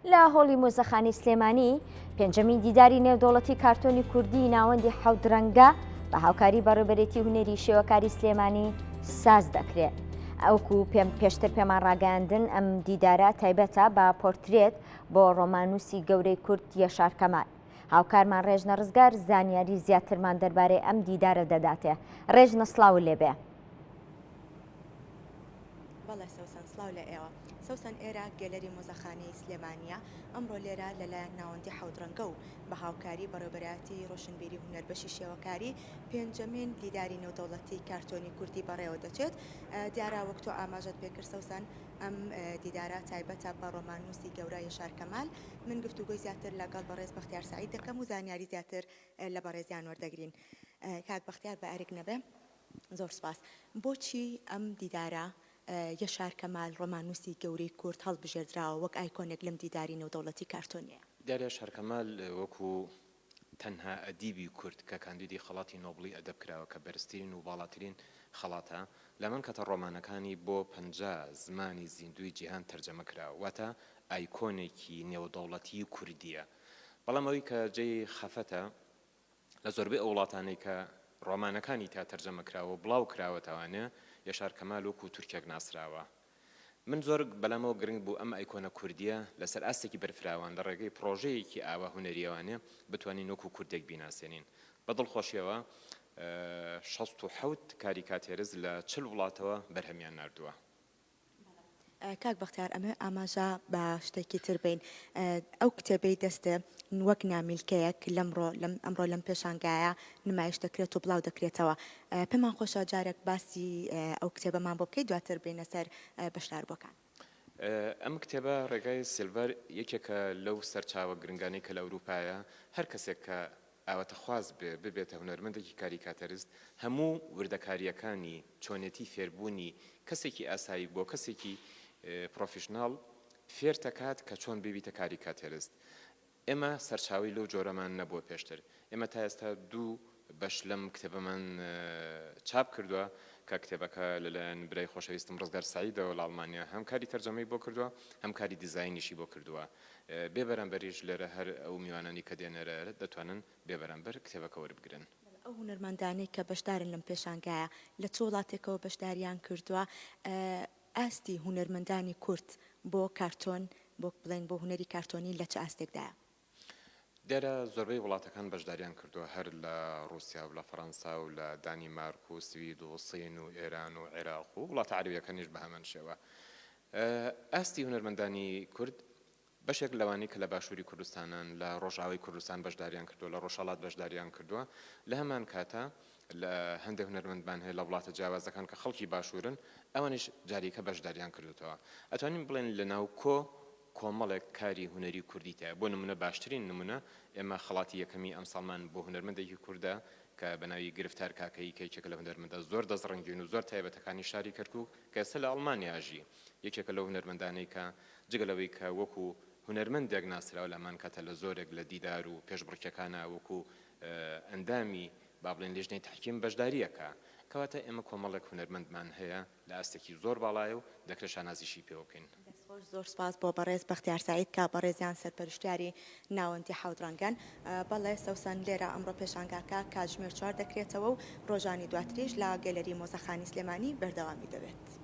لە هۆڵی مۆزەخانی سلێمانی پێنجەمین دیداری نێودەوڵەتی کارتۆنی کوردی ناوەندی حەوت ڕەنگە بە هاوکاری بەڕێوەبەرێتی هونەری شێوەکاری سلێمانی ساز دەکرێت. ئەوکو پێشتر پێمان ڕاگەاندن ئەم دیدارە تایبەتە بە پۆرترێت بۆ ڕۆمانوسی گەورەی کورد یەشار کەمال. هاوکارمان ڕێژنە ڕزگار زانیاری زیاترمان دەربارەی ئەم دیدارە دەداتێ. ڕێژنە سڵاو لێبێ. بەڵێ سەوسن سڵاو لە ئێوە. سەوسن ئێرە گەلەری مۆزەخانەی سلێمانیە ئەمڕۆ لێرە لەلایەن ناوەندی حەوت ڕەنگە و بە هاوکاری بەڕێوەبەراتی ڕۆشنبیری هونەربەشی شێوەکاری پێنجەمین دیداری نێودەوڵەتی کارتۆنی کوردی بەڕێوە دەچێت. دیارە وەک تۆ ئاماژەت پێکرد سەوسن ئەم دیدارە تایبەتە بە ڕۆمانوسی گەورە یەشار کەمال. من گفتوگۆی زیاتر لەگەڵ بەڕێز بەختیار سەعید دەکەم و زانیاری زیاتر لە بەڕێزیان وەردەگرین. کاک بەختیار بە ئەرێک نەبێ زۆر سپاس. بۆچی ئەم دیدارە یەشار کەمال ڕۆمانوسی گەورەی کورد هەڵبژێردراوە وەک ئایکۆنێک لەم دیداری نێودەوڵەتی کارتۆنیە؟ دیارە یەشار کەمال وەکو تەنها ئەدیبی کورد کە کاندیدی خەڵاتی نۆبڵی ئەدەب کراوە کە بەرزترین و باڵاترین خەڵاتە لەمەن کەتە ڕۆمانەکانی بۆ 50 زمانی زیندوی جیهان تەرجەمە کراوە واتە ئایکۆنێکی نێودەوڵەتی کوردیە. بەڵام ئەوەی کە جێی خەفەتە لە زۆربەی ئەو وڵاتانەی کە ڕۆمانەکانی تا تەرجەمە کراوە بڵاو کراوەتەوانێ یەشار کەمال وەکو تورکێک ناسراوە. من زۆر بەلامەوە گرنگ بوو ئەم ئایکۆنە کوردیە لەسەر ئاستێکی بەرفراوان لە ڕێگەی پرۆژەیەکی ئاوا هونەریەوانێ بتوانین وەکو کوردێک بیناسیێنین. بە دڵخۆشیەوە 67 کاریکاتێرز لە 40 وڵاتەوە بەرهەمیان ناردووە. کاک بەختیار ئەمە ئاماژە بە شتێکی تر بین. ئەو کتێبەی دەستە وەک نامیلکەیەک ئەمڕۆ لەم پێشانگایە نمایش دەکرێت و بڵاو دەکرێتەوە. پێمان خۆشە جارێک باسی ئەو کتێبەمان بۆ بکەیت دواتر بینە سەر بەشداربووەکان. ئەم کتێبە ڕێگای سیلڤەر یەکێکە لەو سەرچاوە گرنگانەی کە لە ئەوروپایە هەر کەسێک کە ئاواتە خواست ببێتە هونەرمەندێکی کاریکاتەرست هەموو وردەکاریەکانی چۆنێتی فێربوونی کەسێکی ئاسایی بۆ کەسێکی پرۆفیشناڵ فێر دەکات کە چۆن ببیتە کاریکاتەرست. ئێمە سەرچاوی لەو جۆرەمان نەبووە پێشتر. ئێمە تا ئێستا دوو بەش لەم کتێبەمان چاپ کردووە کە کتێبەکە لەلایەن برای خۆشەویستم ڕزگار سەعیدەوە لە ئەڵمانیا هەم کاری تەرجەمەی بۆ کردووە هەم کاری دیزاینیشی بۆ کردووە. بێبەرامبەریش لێرە هەر ئەو میوانانی کە دێنەرە دەتوانن بێبەرامبەر کتێبەکە وەربگرن. ئەو هونەرمەندانەی کە بەشدارن لەم پێشانگایە لە چ وڵاتێکەوە بەشداریان کردووە ئاستی هونەرمەندانی کورد بۆ کارتۆن بۆ بڵێن بۆ هونەری کارتۆنی لە چه ئاستێکدایە؟ دیارە زۆربەی وڵاتەکان بەشداریان کردووە هەر لە رووسیا و لە فەڕەنسا و لە دانیمارک و سوید و سین و ئێران و عێراق و وڵاتە عەرەبیەکانیش بە هەمان شێوە. ئاستی هونەرمەندانی کورد بەشێک لەوانەی کە لە باشووری کوردستانان لە ڕۆژاوای کوردستان بەشداریان کردووە لە ڕۆژهەڵات بەشداریان کردووە لە هەمان کاتە لە هەندێک هونەرمەندمان هەیە لە وڵاتە جیاوازەکان کە خەڵکی باشوورن ئەوانش جاریکە بەشداریان کردوتەوە. ئەتوانین بڵێن لە ناو کۆمەڵێک کاری هونەری کوردیتە بۆ نمونە باشترین نمونە ئێمە خەڵاتی یەکەمی ئەمساڵمان بۆ هونەرمەندێکی کووردە کە بەناوی گرفتار کاکەی کەیچێکە لە هونەرمەندە زۆر دەستڕەنگین و زۆر تایبەتەکانی شاری کەرکووک کە ئێستا لە ئەڵمانیاژی یەکێکە لەو هونەرمەندانەی کە جگەلەوەی کە وەکو هونەرمەندێک ناسراوە لەمان کاتە لە زۆرێک لە دیدار و پێشبڕکێکانە وەکو ئەندامی با بڵێن لێژنەی تحکیم بەشداریەکە کەواتە ئێمە کۆمەڵێک هونەرمەندمان هەیە لە ئاستێکی زۆر باڵایە و دەکرێت شانازیشی پێ بکەین. زۆر سپاس بۆ بەڕێز بەختیار سەعید کە بەڕێزیان سەرپەرشتیاری ناوەندی حەوت ڕەنگەن. بەڵێ سەوسن لێرە ئەمڕۆ پێشانگاکە کاتژمێر 4 دەکرێتەوە و ڕۆژانی دواتریش لە گەلەری مۆزەخانی سلێمانی بەردەوامی دەبێت.